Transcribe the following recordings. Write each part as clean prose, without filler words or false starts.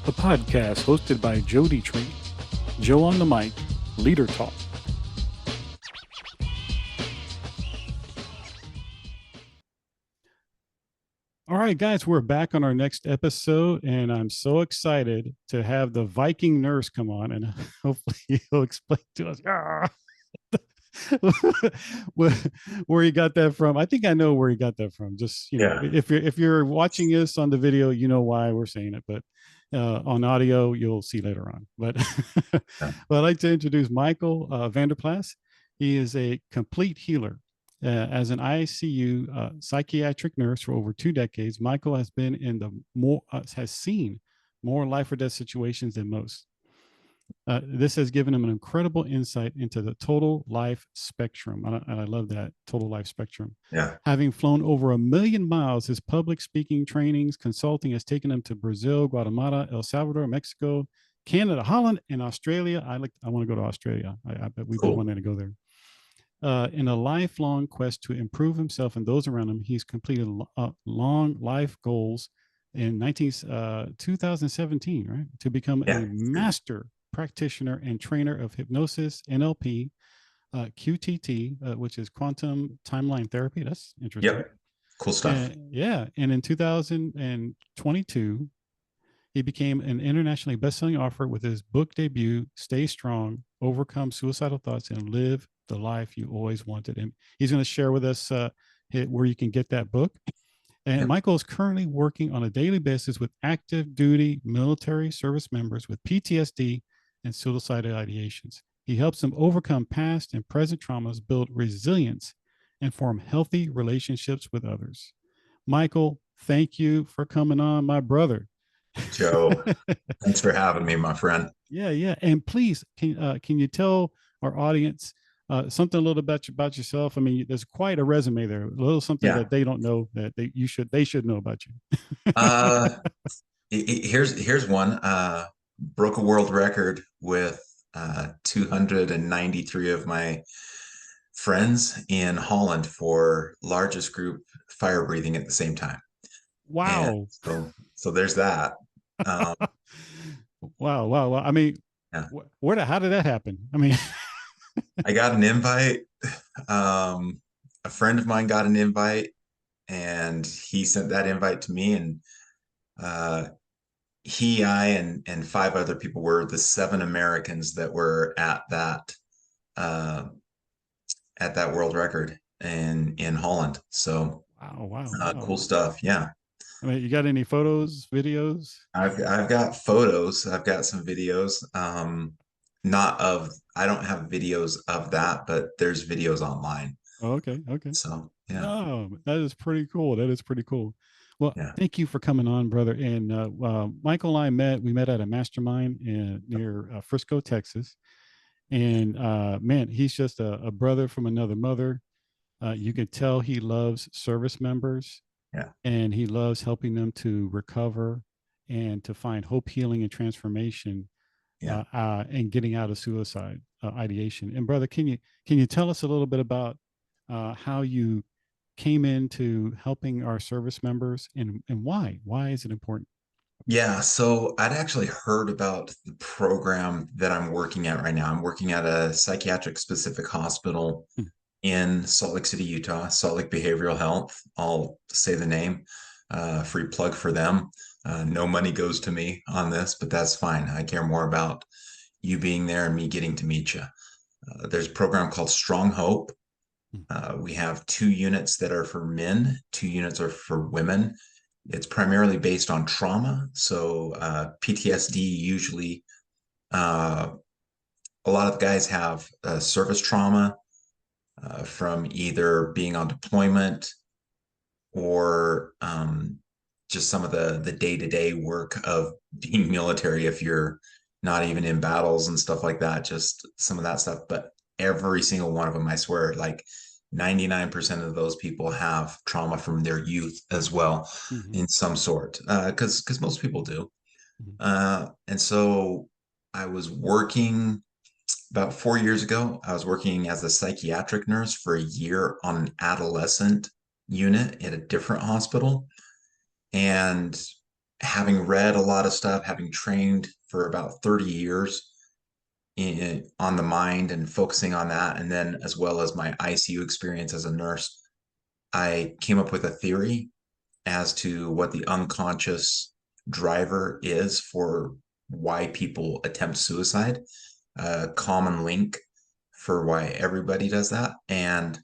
a podcast hosted by Joe Dietrich, Joe on the mic, Leader Talk. All right, guys, we're back on our next episode, and I'm so excited to have the Viking nurse come on, and hopefully he'll explain to us where, where he got that from. I think I know where he got that from. Just Yeah. if you're watching this on the video, you know why we're saying it, but on audio, you'll see later on. But Yeah. I'd like to introduce Michael Vanderplas. He is a complete healer. As an ICU psychiatric nurse for over 2 decades, Michael has been in the has seen more life or death situations than most. This has given him an incredible insight into the total life spectrum. And I love that total life spectrum. Yeah. Having flown over 1,000,000 miles, his public speaking trainings, consulting has taken him to Brazil, Guatemala, El Salvador, Mexico, Canada, Holland, and Australia. I want to go to Australia. I bet we've been Cool. wanting to go there. In a lifelong quest to improve himself and those around him, he's completed long life goals in 2017, right? To become Yeah. a master practitioner and trainer of hypnosis, NLP, QTT, which is quantum timeline therapy. That's interesting. Yep. Cool stuff. Yeah. And in 2022, he became an internationally best-selling author with his book debut, Stay Strong, Overcome Suicidal Thoughts, and Live the Life You Always Wanted. And he's going to share with us where you can get that book. And Yep. Michael is currently working on a daily basis with active duty military service members with PTSD and suicidal ideations. He helps them overcome past and present traumas, build resilience, and form healthy relationships with others. Michael, thank you for coming on, my brother. Joe, thanks for having me, my friend. Yeah. And please, can you tell our audience something a little bit about yourself? I mean, there's quite a resume there, a little something Yeah. that they don't know that they should know about you. Uh, here's one. Broke a world record with 293 of my friends in Holland for largest group fire breathing at the same time. And Wow. so there's that. Um, Wow. I mean, yeah. how did that happen? I mean, I got an invite. A friend of mine got an invite, and he sent that invite to me, and uh, I and 5 other people were the 7 Americans that were uh, at that world record in Holland. So cool wow. stuff. Yeah, I mean, you got any photos, videos? I've got photos. I've got some videos. Not of I don't have videos of that, but there's videos online. Oh, okay. So yeah, Oh, that is pretty cool. That is pretty cool. Well, yeah, thank you for coming on, brother. And Michael and we met at a mastermind near Frisco, Texas. And man, he's just a brother from another mother. You can tell he loves service members yeah, and he loves helping them to recover and to find hope, healing, and transformation yeah. and getting out of suicide ideation. And brother, can you tell us a little bit about how you came into helping our service members and why? Why is it important? Yeah, so I'd actually heard about the program that I'm working at right now. I'm working at a psychiatric specific hospital Hmm. in Salt Lake City, Utah, Salt Lake Behavioral Health. I'll say the name, free plug for them. No money goes to me on this, but that's fine. I care more about you being there and me getting to meet you. There's a program called Strong Hope. Hmm. We have 2 units that are for men, 2 units are for women. It's primarily based on trauma. So PTSD usually, uh, a lot of guys have service trauma from either being on deployment or just some of the day-to-day work of being military if you're not even in battles and stuff like that, just some of that stuff. But every single one of them, I swear, like 99% of those people have trauma from their youth as well Mm-hmm. in some sort, because most people do. Mm-hmm. And so I was working about 4 years ago. I was working as a psychiatric nurse for a year on an adolescent unit at a different hospital. And having read a lot of stuff, having trained for about 30 years on the mind and focusing on that, and then as well as my ICU experience as a nurse, I came up with a theory as to what the unconscious driver is for why people attempt suicide, a common link for why everybody does that, and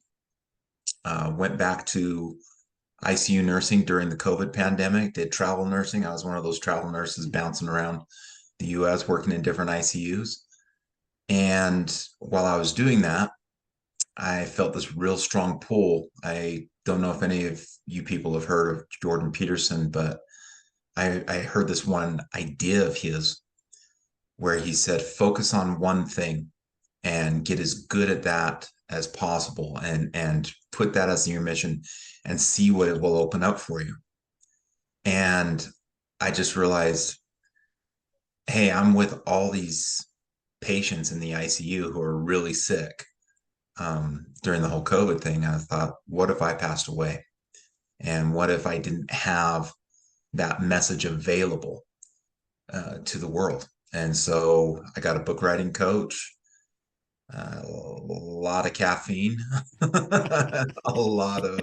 went back to ICU nursing during the COVID pandemic, did travel nursing. I was one of those travel nurses bouncing around the US working in different ICUs. And while I was doing that, I felt this real strong pull. I don't know if any of you people have heard of Jordan Peterson, but I heard this one idea of his where he said, focus on one thing and get as good at that as possible, and put that as your mission and see what it will open up for you. And I just realized, hey, I'm with all these patients in the ICU who are really sick. During the whole COVID thing, I thought, what if I passed away? And what if I didn't have that message available to the world? And so I got a book writing coach, a lot of caffeine, a lot of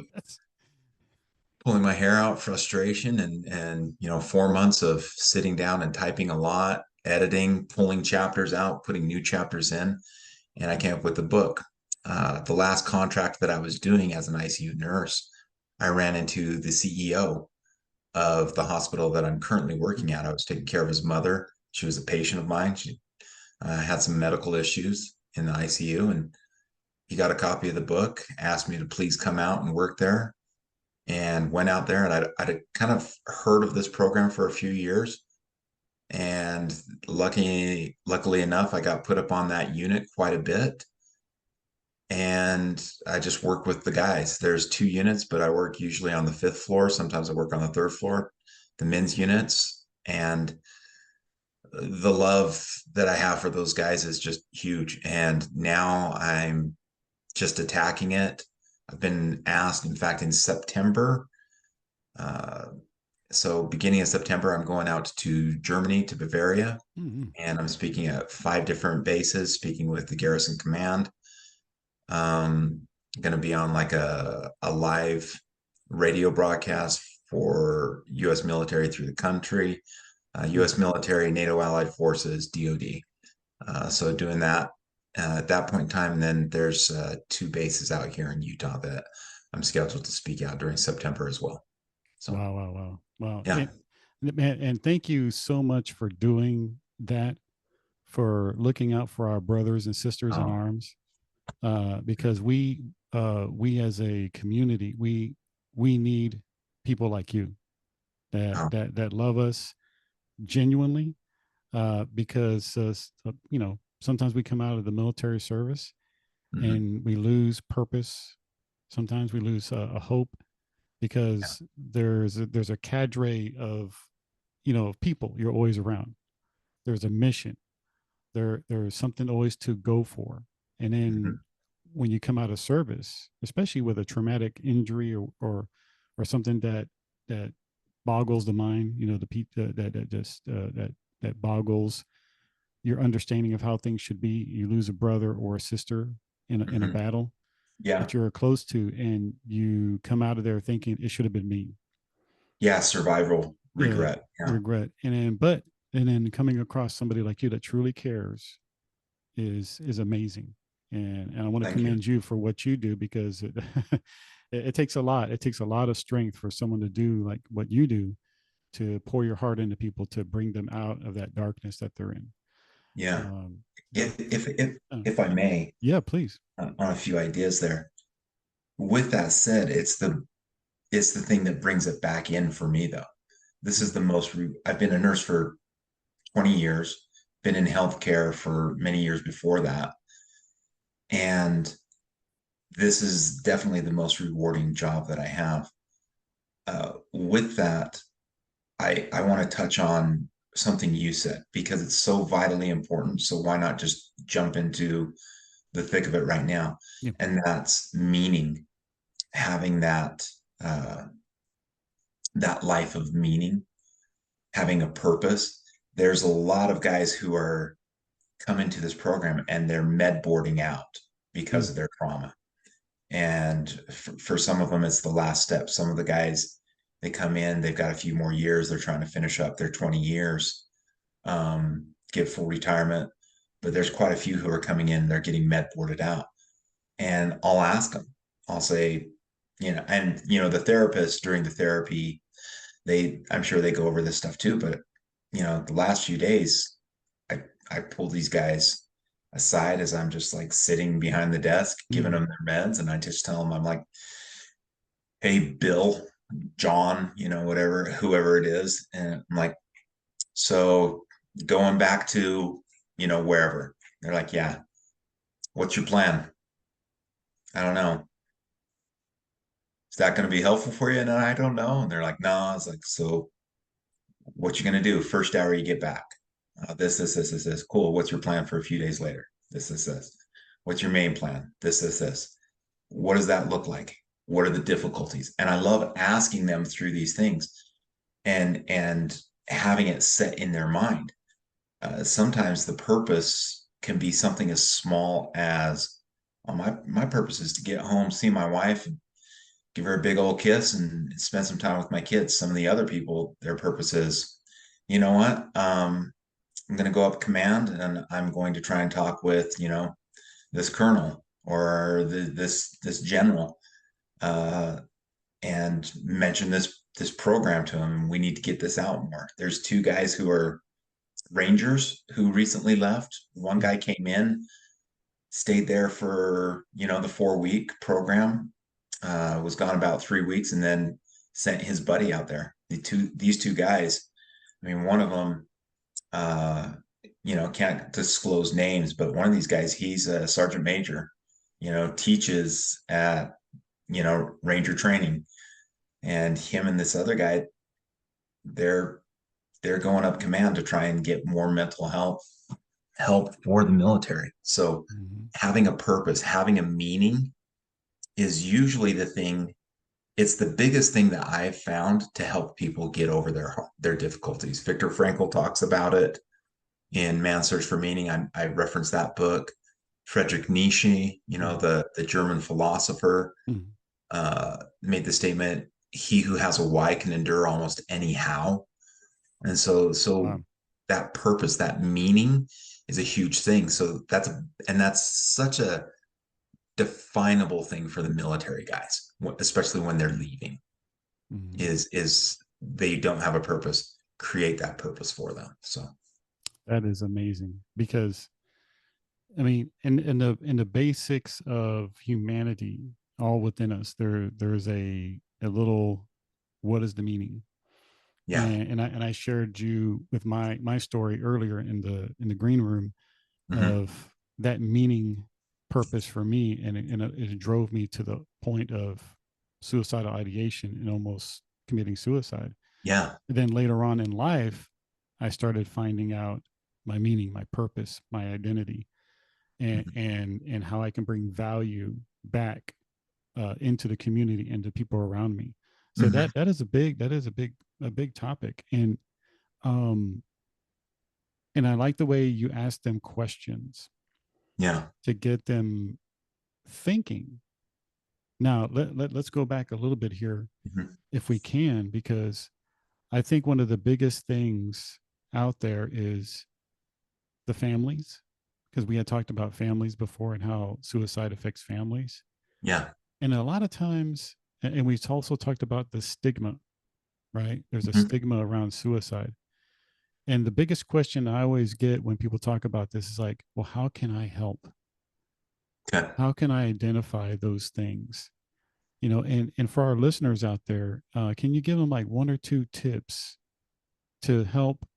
pulling my hair out, frustration, and 4 months of sitting down and typing a lot, editing, pulling chapters out, putting new chapters in, and I came up with the book. The last contract that I was doing as an ICU nurse, I ran into the CEO of the hospital that I'm currently working at. I was taking care of his mother. She was a patient of mine. She had some medical issues in the ICU, and he got a copy of the book, asked me to please come out and work there, and went out there. And I'd kind of heard of this program for a few years. And luckily enough, I got put up on that unit quite a bit. And I just work with the guys. There's 2 units, but I work usually on the 5th floor. Sometimes I work on the 3rd floor, the men's units. And the love that I have for those guys is just huge. And now I'm just attacking it. I've been asked, in fact, in September. Uh, so beginning of September, I'm going out to Germany, to Bavaria, Mm-hmm. and I'm speaking at 5 different bases, speaking with the Garrison Command. Going to be on like a live radio broadcast for U.S. military through the country, U.S. military, NATO allied forces, DoD. So doing that at that point in time. And then there's 2 bases out here in Utah that I'm scheduled to speak out during September as well. So Wow, wow, wow, wow. yeah. And thank you so much for doing that, for looking out for our brothers and sisters in Oh, arms, because we as a community, we need people like you oh, that love us genuinely, because sometimes we come out of the military service mhm, and we lose purpose. Sometimes we lose a hope, yeah, because there's a cadre of of people you're always around. There's a mission. There's something always to go for. And then mhm, when you come out of service, especially with a traumatic injury, or something that boggles the mind, the people that just that boggles your understanding of how things should be. You lose a brother or a sister in a mhm, battle yeah, that you're close to, and you come out of there thinking it should have been me. yeah. Survival Yeah, regret. Yeah. regret. And then coming across somebody like you that truly cares is amazing. And I want to Thank you. commend you for what you do, because it takes a lot. It takes a lot of strength for someone to do like what you do, to pour your heart into people, to bring them out of that darkness that they're in. Yeah. Um, but uh, If I may, yeah, please. on a few ideas there. With that said, it's the thing that brings it back in for me though. This is the most I've been a nurse for 20 years, been in healthcare for many years before that. And this is definitely the most rewarding job that I have. With that, I want to touch on something you said because it's so vitally important. So why not just jump into the thick of it right now? Yeah. And that's meaning, having that uh, that life of meaning. having a purpose. There's a lot of guys who are coming to this program and they're med boarding out because Mm, of their trauma. And for some of them, it's the last step. Some of the guys, they come in, they've got a few more years. They're trying to finish up their 20 years, get full retirement. But there's quite a few who are coming in, they're getting med boarded out. And I'll ask them, I'll say, and the therapist during the therapy, I'm sure they go over this stuff too, but the last few days, I pull these guys aside as I'm just like sitting behind the desk, giving mm, them their meds. And I just tell them, I'm like, hey, Bill, John, whatever, whoever it is. And I'm like, so going back to, wherever. They're like, yeah, what's your plan? I don't know. Is that going to be helpful for you? And I don't know. And they're like, no. I was like, so what you going to do? First hour you get back. This. Cool. What's your plan for a few days later? This. What's your main plan? This. What does that look like? What are the difficulties? And I love asking them through these things and having it set in their mind. Sometimes the purpose can be something as small as, oh, my purpose is to get home, see my wife, and give her a big old kiss and spend some time with my kids. Some of the other people, their purpose is, you know what? I'm going to go up command and I'm going to try and talk with, this colonel or this general, uh, and mention this program to him. We need to get this out more. There's two guys who are Rangers who recently left. One mm. guy came in, stayed there for the 4 week program, was gone about 3 weeks, and then sent his buddy out there. These two guys. I mean, one of them, can't disclose names, but one of these guys, he's a sergeant major. Teaches at Ranger training, and him and this other guy, they're they're going up command to try and get more mental health help for the military. So Mhm. having a purpose, having a meaning is usually the thing. It's the biggest thing that I've found to help people get over their difficulties. Viktor Frankl talks about it in Man's Search for Meaning. I referenced that book. Friedrich Nietzsche, Mm, the German philosopher, mm. made the statement, "He who has a why can endure almost any how." And so Wow. that purpose, that meaning is a huge thing. So that's such a definable thing for the military guys, especially when they're leaving, Mhm. is they don't have a purpose, create that purpose for them. So That is amazing because I mean, in the basics of humanity, all within us, there's a little what is the meaning? yeah. And I shared you with my story earlier in the green room Hmm. of that meaning purpose for me, and it drove me to the point of suicidal ideation and almost committing suicide. Yeah. And then later on in life, I started finding out my meaning, my purpose, my identity, and Hmm. and how I can bring value back into the community and the people around me. So Hmm. that is a big topic, um and I like the way you ask them questions Yeah. to get them thinking. Now let's go back a little bit here Hmm. if we can, because I think one of the biggest things out there is the families, because we had talked about families before and how suicide affects families. Yeah. And a lot of times, and we've also talked about the stigma, right? There's a Hmm. stigma around suicide. And the biggest question I always get when people talk about this is like, well, how can I help? Okay. How can I identify those things? And for our listeners out there, can you give them like one or two tips to help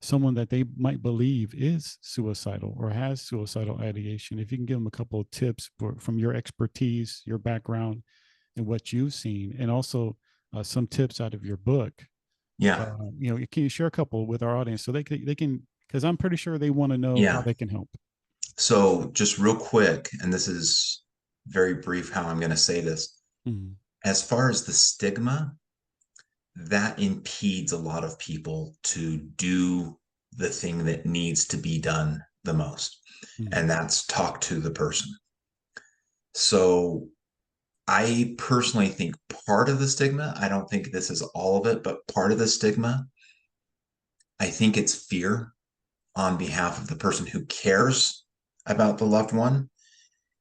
someone that they might believe is suicidal or has suicidal ideation? If you can give them a couple of tips from your expertise, your background, and what you've seen, and also some tips out of your book. Yeah. Can you share a couple with our audience so they can, because I'm pretty sure they want to know how Yeah. they can help. So just real quick, and this is very brief how I'm going to say this. Mm, As far as the stigma, that impedes a lot of people to do the thing that needs to be done the most, Mm. and that's talk to the person. So I personally think part of the stigma, I don't think this is all of it, but part of the stigma, I think it's fear on behalf of the person who cares about the loved one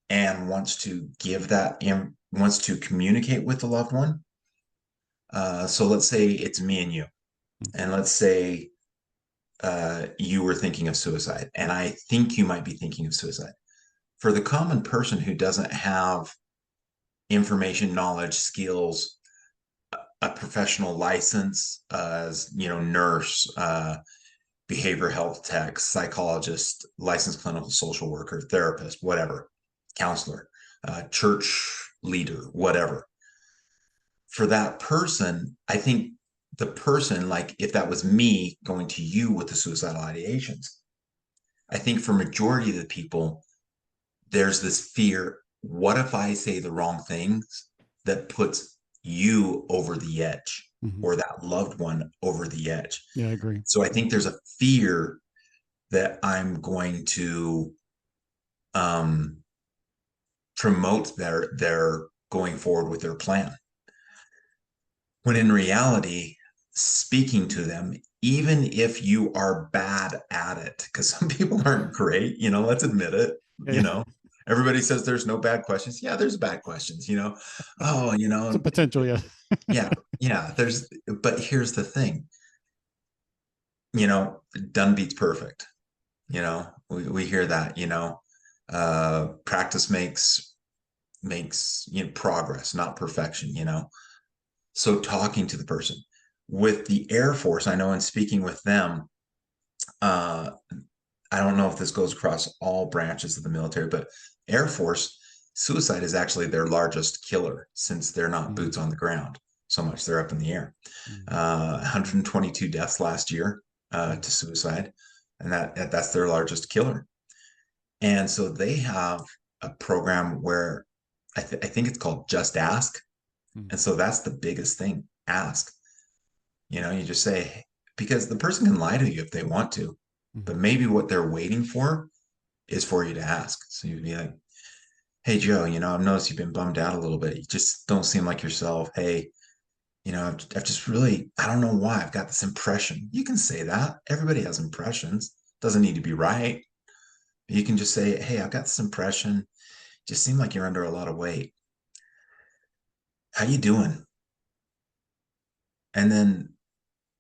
and wants to give that, wants to communicate with the loved one. So let's say it's me and you, Mm. and let's say you were thinking of suicide, and I think you might be thinking of suicide. For the common person who doesn't have information, knowledge, skills, a professional license, as nurse, behavioral health tech, psychologist, licensed clinical social worker, therapist, whatever, counselor, church leader, whatever. For that person, I think the person, like if that was me going to you with the suicidal ideations, I think for majority of the people, there's this fear. What if I say the wrong things that puts you over the edge Hmm. or that loved one over the edge? Yeah, I agree. So I think there's a fear that I'm going to um, promote their going forward with their plan. When in reality, speaking to them, even if you are bad at it, because some people aren't great, let's admit it, Yeah, everybody says there's no bad questions. Yeah, there's bad questions, oh, it's a potential. Yeah. yeah, yeah, but here's the thing, done beats perfect. We hear that, practice makes progress, not perfection. So talking to the person. With the Air Force, I know in speaking with them, uh, I don't know if this goes across all branches of the military, but Air Force, suicide is actually their largest killer since they're not Mm. boots on the ground so much. They're up in the air. Mm. 122 deaths last year Mm. to suicide, and that's their largest killer. And so they have a program where I think it's called Just Ask. Mm. And so that's the biggest thing. Ask. You just say, because the person can lie to you if they want to, but Mm. maybe what they're waiting for is for you to ask. So you'd be like, hey, Joe, I've noticed you've been bummed out a little bit. You just don't seem like yourself. Hey, I've just really, I don't know why I've got this impression. You can say that. Everybody has impressions. Doesn't need to be right. You can just say, hey, I've got this impression. Just seem like you're under a lot of weight. How you doing? And then,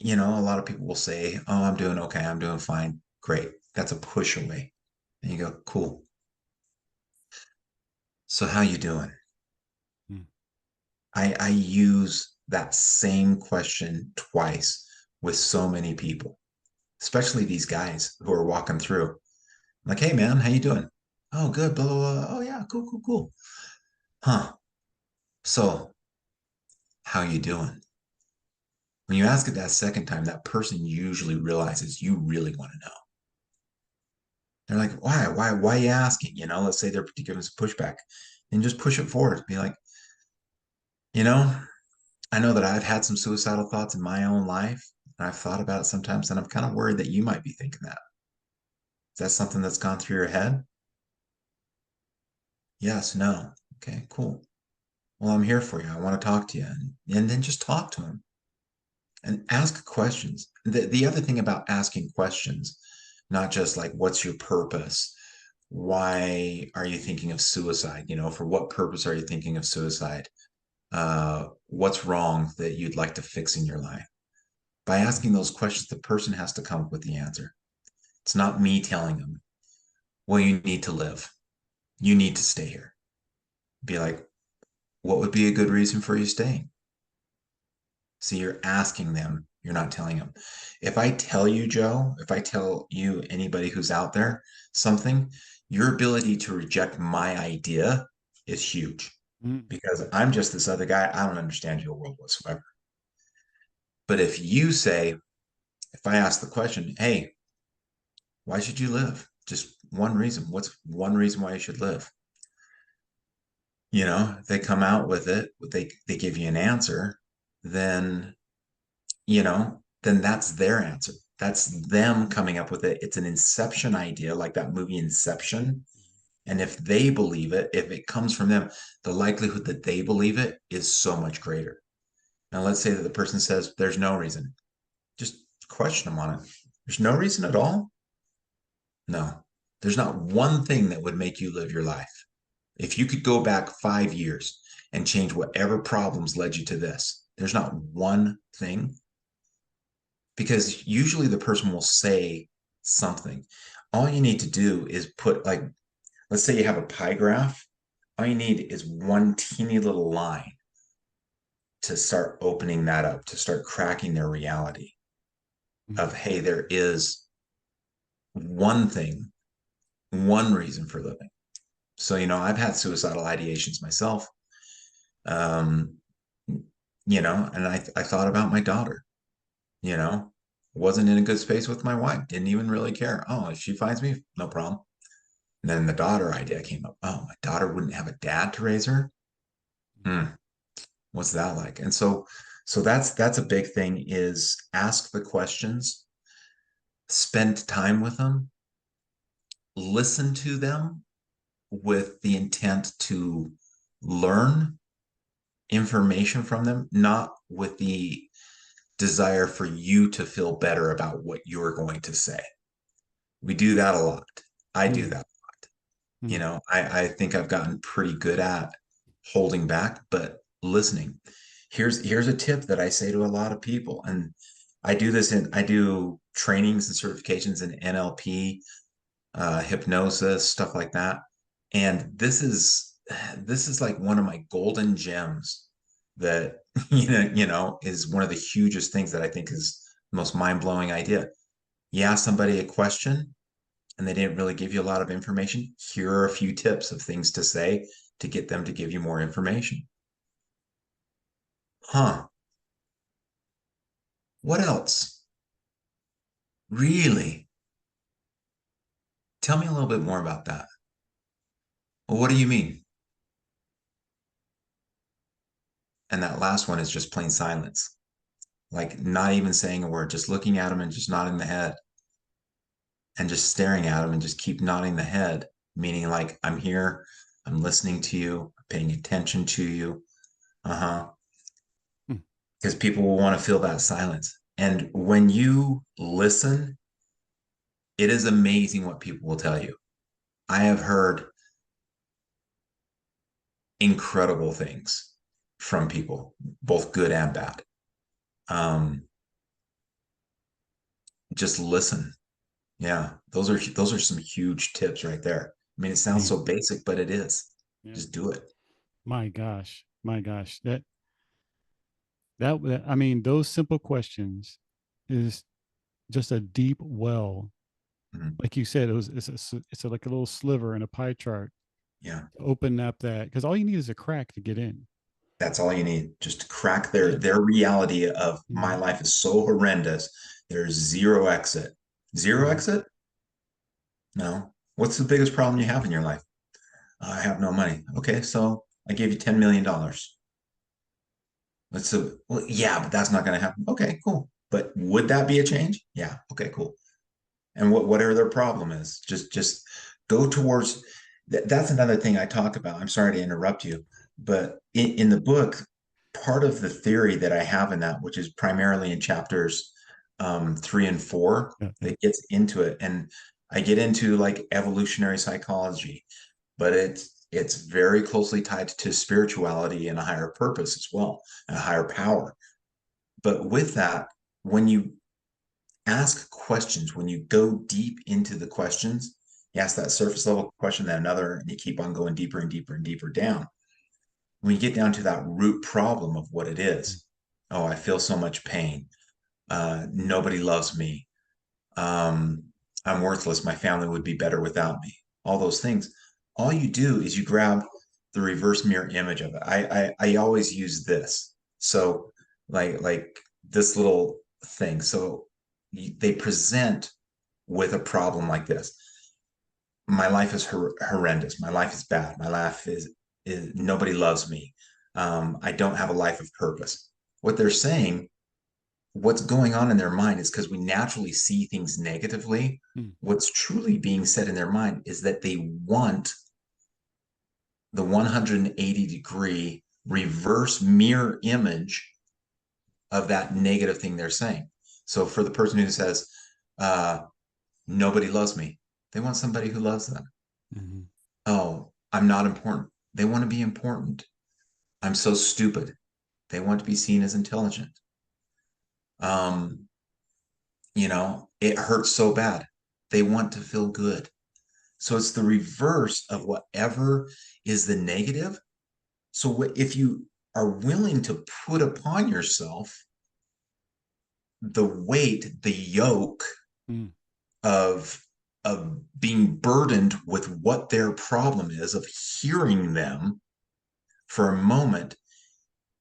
a lot of people will say, oh, I'm doing okay. I'm doing fine. Great. That's a push away. And you go, cool. So how you doing? Mm. I use that same question twice with so many people, especially these guys who are walking through. I'm like, hey man, how you doing? Oh, good. Blah, blah, blah. Oh yeah, cool, cool, cool. Huh. So how you doing? When you ask it that second time, that person usually realizes you really want to know. They're like, why are you asking? Let's say they're giving us a pushback, and just push it forward. Be like, you know, I know that I've had some suicidal thoughts in my own life, and I've thought about it sometimes, and I'm kind of worried that you might be thinking that. Is that something that's gone through your head? Yes, no. Okay, cool. Well, I'm here for you. I want to talk to you, and then just talk to them and ask questions. The other thing about asking questions, not just like, what's your purpose? Why are you thinking of suicide? For what purpose are you thinking of suicide? What's wrong that you'd like to fix in your life? By asking those questions, the person has to come up with the answer. It's not me telling them, well, you need to live. You need to stay here. Be like, what would be a good reason for you staying? So you're asking them, you're not telling them. If I tell you, Joe, if I tell you, anybody who's out there, something, your ability to reject my idea is huge Mm. because I'm just this other guy. I don't understand your world whatsoever. But if you say, if I ask the question, hey, why should you live? Just one reason. What's one reason why you should live? They come out with it, they give you an answer, then then that's their answer. That's them coming up with it. It's an inception idea, like that movie Inception. And if they believe it, if it comes from them, the likelihood that they believe it is so much greater. Now, let's say that the person says there's no reason. Just question them on it. There's no reason at all? No. There's not one thing that would make you live your life. If you could go back 5 years and change whatever problems led you to this, there's not one thing. Because usually the person will say something. All you need to do is put, like, let's say you have a pie graph. All you need is one teeny little line to start opening that up, to start cracking their reality of, hey, there is one thing, one reason for living. So, I've had suicidal ideations myself. And I thought about my daughter, wasn't in a good space with my wife, didn't even really care. Oh, if she finds me, no problem. And then the daughter idea came up. Oh, my daughter wouldn't have a dad to raise her. What's that like? And so that's a big thing, is ask the questions, spend time with them, listen to them with the intent to learn information from them, not with the desire for you to feel better about what you're going to say. We do that a lot. I do that a lot. I think I've gotten pretty good at holding back, but listening. Here's a tip that I say to a lot of people, and I do trainings and certifications in NLP, hypnosis, stuff like that. And this is like one of my golden gems that is one of the hugest things that I think is the most mind-blowing idea. You ask somebody a question and they didn't really give you a lot of information. Here are a few tips of things to say to get them to give you more information. Huh? What else? Really? Tell me a little bit more about that. Well, what do you mean? And that last one is just plain silence, like not even saying a word, just looking at them and just nodding the head, and just staring at them and just keep nodding the head, meaning like, I'm here, I'm listening to you, I'm paying attention to you. Because people will want to feel that silence. And when you listen, it is amazing what people will tell you. I have heard incredible things from people, both good and bad. Just listen. Yeah, those are some huge tips right there. I mean, it sounds so basic, but it is. Yeah. Just do it. My gosh, that I mean, those simple questions is just a deep well. Like you said, it's like a little sliver in a pie chart. Yeah. To open up that, because all you need is a crack to get in. That's all you need. Just to crack their reality of, my life is so horrendous. There's zero exit. Zero exit? No. What's the biggest problem you have in your life? I have no money. Okay, so I gave you $10 million. Well, yeah, but that's not going to happen. Okay, cool. But would that be a change? Yeah. Okay, cool. And whatever their problem is, just go towards. That's another thing I talk about. I'm sorry to interrupt you, but in the book, part of the theory that I have in that, which is primarily in chapters 3 and 4, that gets into it, and I get into like evolutionary psychology, but it's very closely tied to spirituality and a higher purpose as well, and a higher power. But with that, when you ask questions, when you go deep into the questions, you ask that surface level question, then another, and you keep on going deeper and deeper and deeper down. When you get down to that root problem of what it is, oh, I feel so much pain. Nobody loves me. I'm worthless. My family would be better without me. All those things. All you do is you grab the reverse mirror image of it. I always use this. So like this little thing. So they present with a problem like this. My life is horrendous. My life is bad. My life is nobody loves me. I don't have a life of purpose. What they're saying what's going on in their mind is because we naturally see things negatively. Mm. What's truly being said in their mind is that they want the 180-degree reverse mirror image of that negative thing they're saying. So for the person who says, nobody loves me, they want somebody who loves them. Mm-hmm. Oh, I'm not important. They want to be important. I'm so stupid. They want to be seen as intelligent. Um, it hurts so bad. They want to feel good. So it's the reverse of whatever is the negative. So if you are willing to put upon yourself the weight, the yoke Mm. of being burdened with what their problem is, of hearing them for a moment,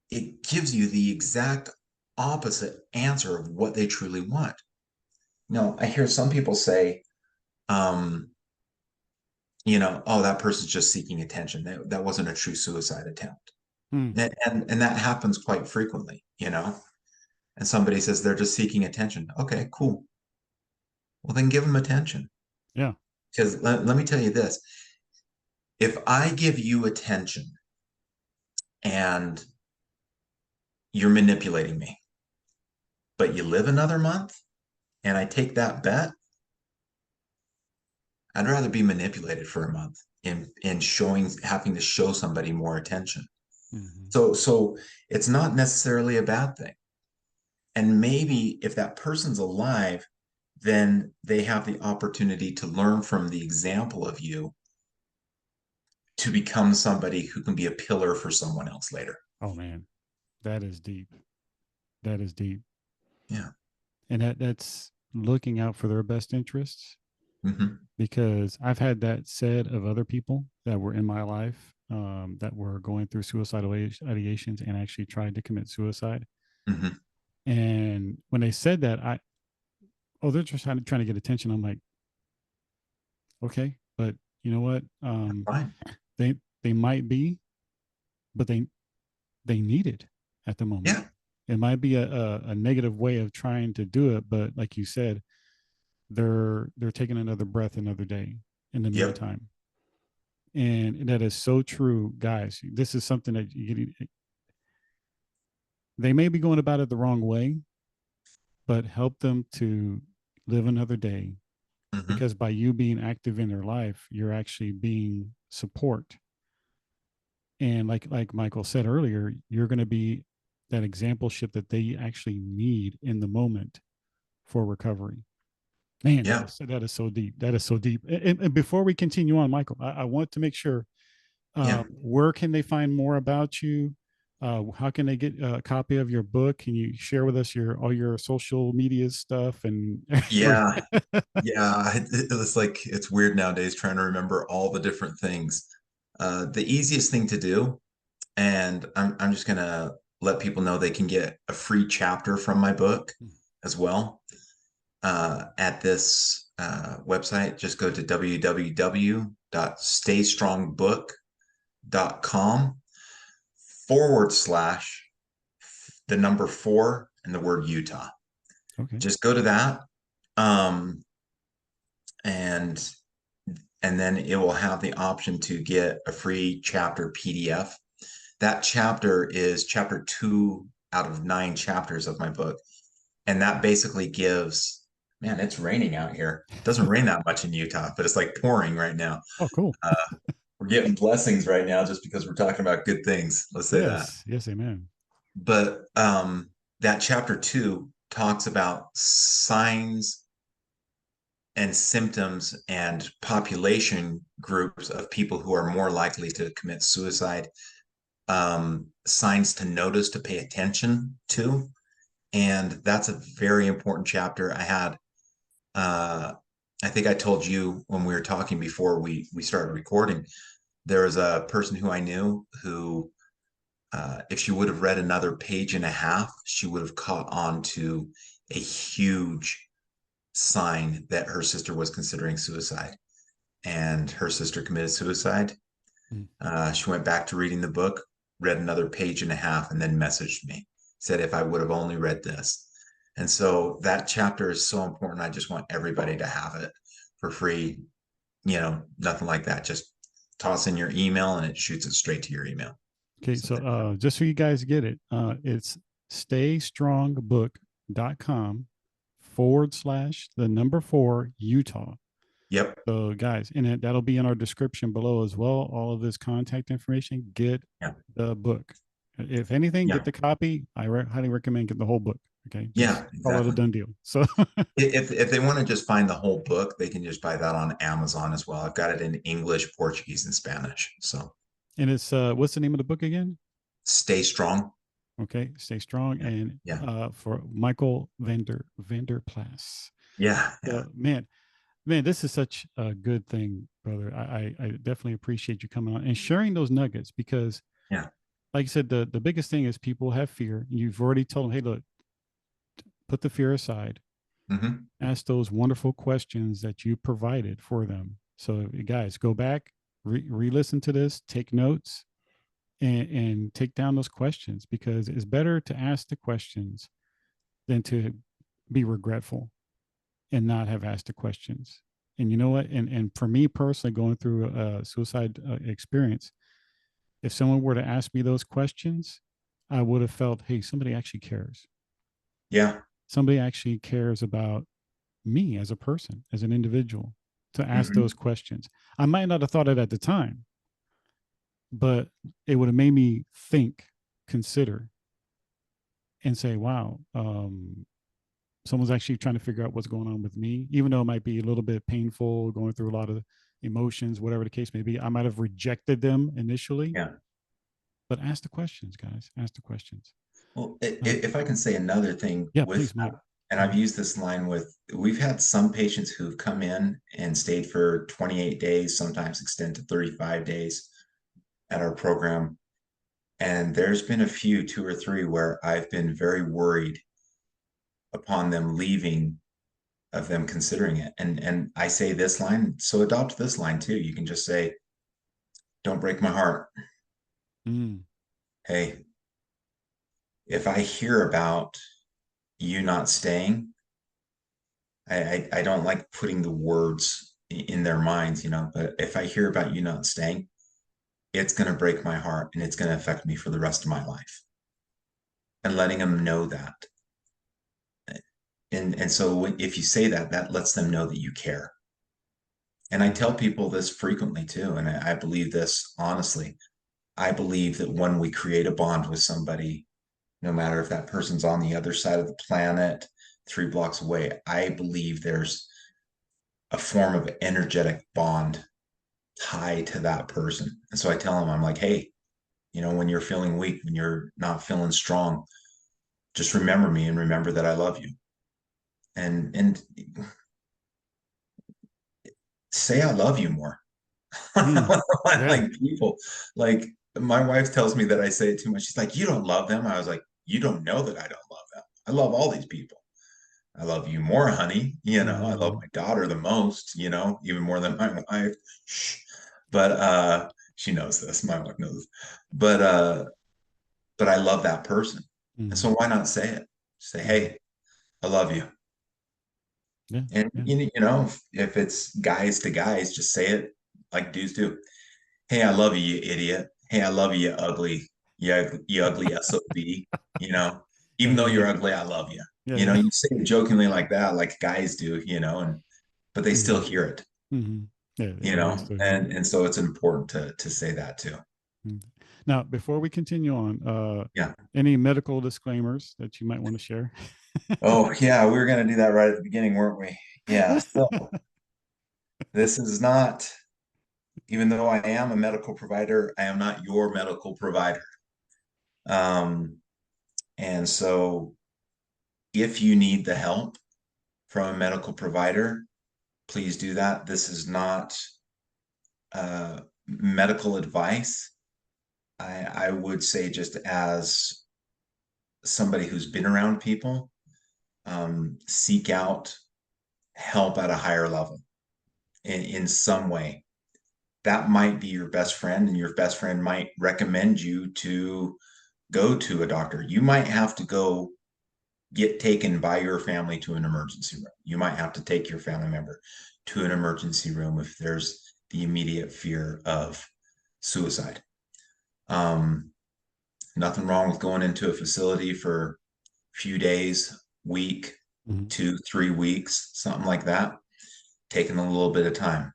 it gives you the exact opposite answer of what they truly want. Now, I hear some people say, um, oh, that person's just seeking attention. That wasn't a true suicide attempt. Mm. And that happens quite frequently, and somebody says they're just seeking attention. Okay, cool. Well, then give them attention. Yeah. Because let me tell you this. If I give you attention and you're manipulating me, but you live another month and I take that bet, I'd rather be manipulated for a month in having to show somebody more attention. Mm-hmm. So it's not necessarily a bad thing. And maybe if that person's alive, then they have the opportunity to learn from the example of you to become somebody who can be a pillar for someone else later. Oh man, that is deep. That is deep. Yeah. And that's looking out for their best interests, Mm-hmm. because I've had that said of other people that were in my life, that were going through suicidal ideations and actually tried to commit suicide. Mm-hmm. And when they said that, they're just trying to get attention. I'm like, okay, but you know what? Fine. They might be, but they need it at the moment. Yeah. It might be a negative way of trying to do it, but like you said, they're taking another breath another day in the Yep. meantime. And that is so true, guys. This is something that they may be going about it the wrong way, but help them to live another day, Mm-hmm. because by you being active in their life, you're actually being support. And like Michael said earlier, you're going to be that exampleship that they actually need in the moment for recovery. Man, Yeah. that is so deep. That is so deep. And before we continue on, Michael, I want to make sure, Yeah. where can they find more about you? How can they get a copy of your book? Can you share with us all your social media stuff and Yeah. Yeah. It's like, it's weird nowadays trying to remember all the different things. The easiest thing to do, and I'm just going to let people know they can get a free chapter from my book as well. At this website, just go to www.staystrongbook.com/the number 4 and the word Utah. Okay. Just go to that. Um, and then it will have the option to get a free chapter PDF. That chapter is chapter 2 out of 9 chapters of my book. And that basically gives, man, it's raining out here. It doesn't rain that much in Utah, but it's like pouring right now. Oh, cool. We're getting blessings right now just because we're talking about good things. Let's say that. Yes. Yes. Amen. But that chapter 2 talks about signs and symptoms and population groups of people who are more likely to commit suicide, signs to notice, to pay attention to. And that's a very important chapter. I think I told you when we were talking before we started recording, there was a person who I knew who, if she would have read another page and a half, she would have caught on to a huge sign that her sister was considering suicide. And her sister committed suicide. Mm. She went back to reading the book, read another page and a half, and then messaged me. Said if I would have only read this. And so that chapter is so important. I just want everybody to have it for free. Nothing like that. Just toss in your email and it shoots it straight to your email. Okay, So so just so you guys get it, it's staystrongbook.com/the number 4 Utah. yep. So guys, and that'll be in our description below as well. All of this contact information. Get Yeah. the book. If anything, Yeah. get the copy. I highly recommend getting the whole book. Okay, Yeah, just call it a exactly. done deal. So If they want to just find the whole book, they can just buy that on Amazon as well. I've got it in English, Portuguese, and Spanish. So and it's what's the name of the book again? stay strong. Okay, stay strong. Yeah. And Yeah. for Michael Vanderplas. Yeah. Yeah. Man, this is such a good thing, brother. I definitely appreciate you coming on and sharing those nuggets because, Yeah. like you said, the biggest thing is people have fear. You've already told them, hey, look, put the fear aside, Mm-hmm. ask those wonderful questions that you provided for them. So, guys, go back, re listen to this, take notes, and take down those questions because it's better to ask the questions than to be regretful and not have asked the questions. And you know what? And for me personally, going through a suicide experience, if someone were to ask me those questions, I would have felt, hey, somebody actually cares. Yeah. Somebody actually cares about me as a person, as an individual, to ask Mm-hmm. those questions. I might not have thought it at the time, but it would have made me think, consider, and say, wow, someone's actually trying to figure out what's going on with me, even though it might be a little bit painful, going through a lot of emotions, whatever the case may be. I might have rejected them initially, Yeah. but ask the questions, guys. Ask the questions. Well, Uh, if I can say another thing yeah, with please, Mike. that, and I've used this line we've had some patients who've come in and stayed for 28 days, sometimes extend to 35 days at our program. And there's been a few, 2 or 3, where I've been very worried upon them leaving, of them considering it. And I say this line, so adopt this line too. You can just say, don't break my heart. Mm, Hey, if I hear about you not staying, I don't like putting the words in their minds, but if I hear about you not staying, it's going to break my heart and it's going to affect me for the rest of my life. And letting them know that. And so if you say that, that lets them know that you care. And I tell people this frequently too, and I believe this honestly. I believe that when we create a bond with somebody, no matter if that person's on the other side of the planet, 3 blocks away, I believe there's a form of energetic bond tied to that person. And so I tell them, I'm like, hey, when you're feeling weak, when you're not feeling strong, just remember me and remember that I love you. And say I love you more. mm, yeah. Like people, like my wife tells me that I say it too much. She's like, you don't love them. I was like, you don't know that I don't love them. I love all these people. I love you more, honey. I love Mm-hmm. my daughter the most, even more than my wife. Shh. But she knows this. My wife knows this. But I love that person. And Mm-hmm. so why not say it? Say, Mm-hmm. hey, I love you. Yeah. And Yeah. if it's guys to guys, just say it like dudes do. Hey, I love you, you idiot. Hey, I love you, you ugly, you ugly SOB. You know, Yeah. even though Yeah. you're Yeah. ugly, I love you. Yeah. Yeah. You say it jokingly like that, like guys do, but they Mm-hmm. still hear it, Mm-hmm. Yeah. They still hear it. and so it's important to say that too. Mm. Now, before we continue on, Yeah. any medical disclaimers that you might want to share? Oh, yeah, we were gonna do that right at the beginning, weren't we? Yeah. So this is not, even though I am a medical provider, I am not your medical provider. Um, and so if you need the help from a medical provider, please do that. This is not medical advice. I would say, just as somebody who's been around people, seek out help at a higher level in some way. That might be your best friend, and your best friend might recommend you to go to a doctor. You might have to go get taken by your family to an emergency room. You might have to take your family member to an emergency room if there's the immediate fear of suicide. Nothing wrong with going into a facility for a few days, week, 2-3 weeks, something like that, taking a little bit of time.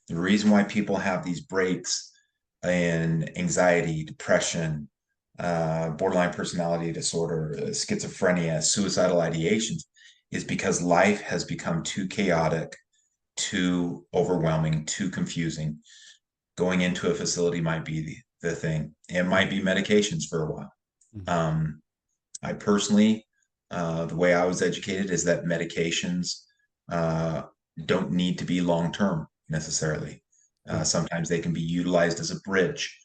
The reason why people have these breaks in anxiety, depression, borderline personality disorder, schizophrenia, suicidal ideations is because life has become too chaotic, too overwhelming, too confusing. Going into a facility might be the thing. It might be medications for a while. I personally, the way I was educated is that medications don't need to be long-term necessarily. Sometimes they can be utilized as a bridge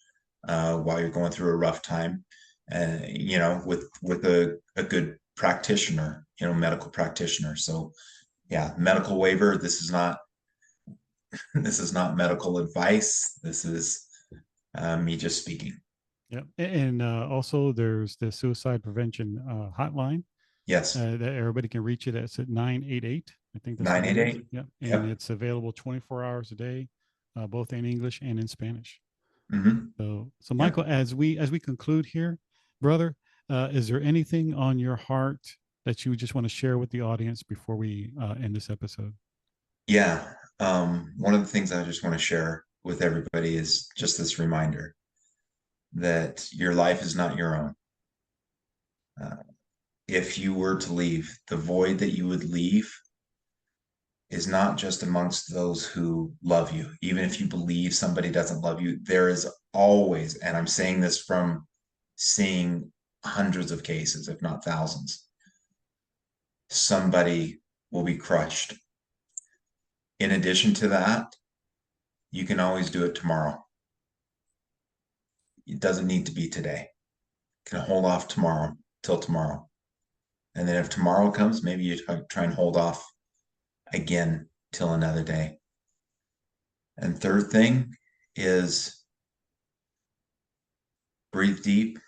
while you're going through a rough time, with a good practitioner, medical practitioner. So yeah, medical waiver. This is not medical advice. This is me just speaking. Yeah. And also there's the suicide prevention hotline. Yes. That everybody can reach it. It's at 988. I think that's 988. Yeah. And It's available 24 hours a day, both in English and in Spanish. So Michael, as we conclude here, brother, is there anything on your heart that you just want to share with the audience before we end this episode? Yeah. One of the things I just want to share with everybody is just this reminder that your life is not your own. If you were to leave, the void that you would leave is not just amongst those who love you. Even if you believe somebody doesn't love you, there is always, and I'm saying this from seeing hundreds of cases, if not thousands, somebody will be crushed. In addition to that, you can always do it tomorrow. It doesn't need to be today. You can hold off tomorrow till tomorrow. And then if tomorrow comes, maybe you try and hold off again till another day. And third thing is breathe deep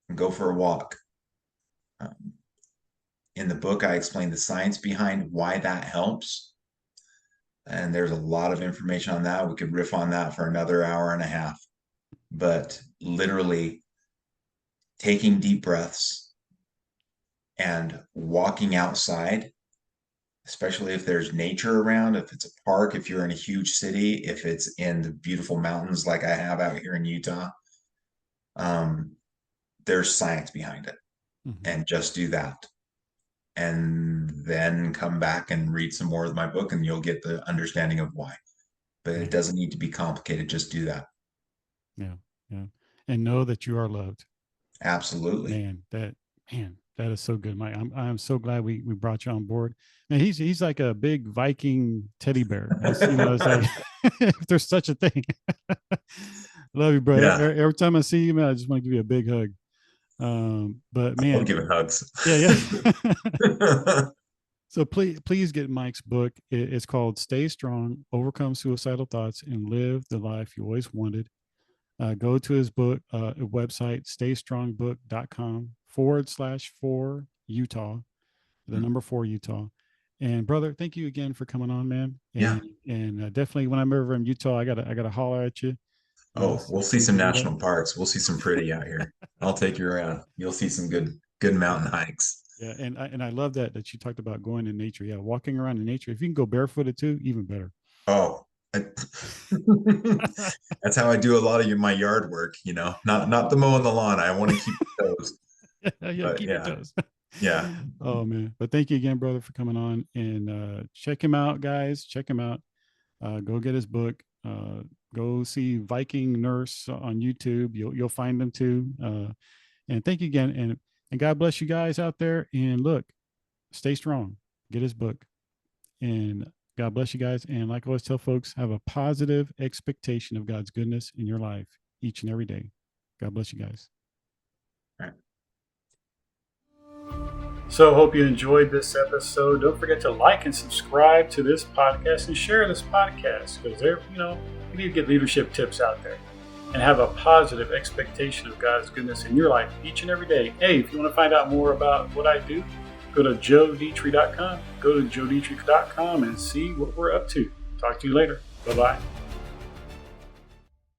and go for a walk. In the book, I explain the science behind why that helps. And there's a lot of information on that. We could riff on that for another hour and a half. But literally taking deep breaths and walking outside, especially if there's nature around, if it's a park, if you're in a huge city, if it's in the beautiful mountains like I have out here in Utah, there's science behind it. And just do that. And then come back and read some more of my book and you'll get the understanding of why. But it doesn't need to be complicated. Just do that. Yeah. And know that you are loved. Absolutely. Man, that is so good, Mike. I'm so glad we brought you on board. Man, he's like a big Viking teddy bear. It's like if there's such a thing. Love you, brother. Yeah. Every time I see you, man, I just want to give you a big hug. But man, I'm giving hugs. Yeah. So please get Mike's book. It's called Stay Strong, Overcome Suicidal Thoughts, and Live the Life You Always Wanted. Go to his book website, staystrongbook.com/4 Utah, the number 4 Utah. And brother, thank you again for coming on, man. And definitely when I'm over in Utah, I gotta holler at you. We'll see some national parks. We'll see some pretty out here. I'll take you around. You'll see some good mountain hikes. Yeah, and I love that you talked about going in nature. Yeah, walking around in nature. If you can go barefooted too, even better. Oh, that's how I do a lot of my yard work. Not the mowing the lawn. I want to keep your toes. Keep your toes. Yeah. Oh man, but thank you again, brother, for coming on. And check him out, guys. Check him out. Go get his book. Go see Viking Nurse on YouTube. You'll find them too. And thank you again. And God bless you guys out there. And look, stay strong. Get his book. And God bless you guys. And like I always tell folks, have a positive expectation of God's goodness in your life each and every day. God bless you guys. All right. So hope you enjoyed this episode. Don't forget to like and subscribe to this podcast and share this podcast because you need to get leadership tips out there and have a positive expectation of God's goodness in your life each and every day. Hey, if you want to find out more about what I do, go to joedietrich.com. Go to joedietrich.com and see what we're up to. Talk to you later. Bye-bye.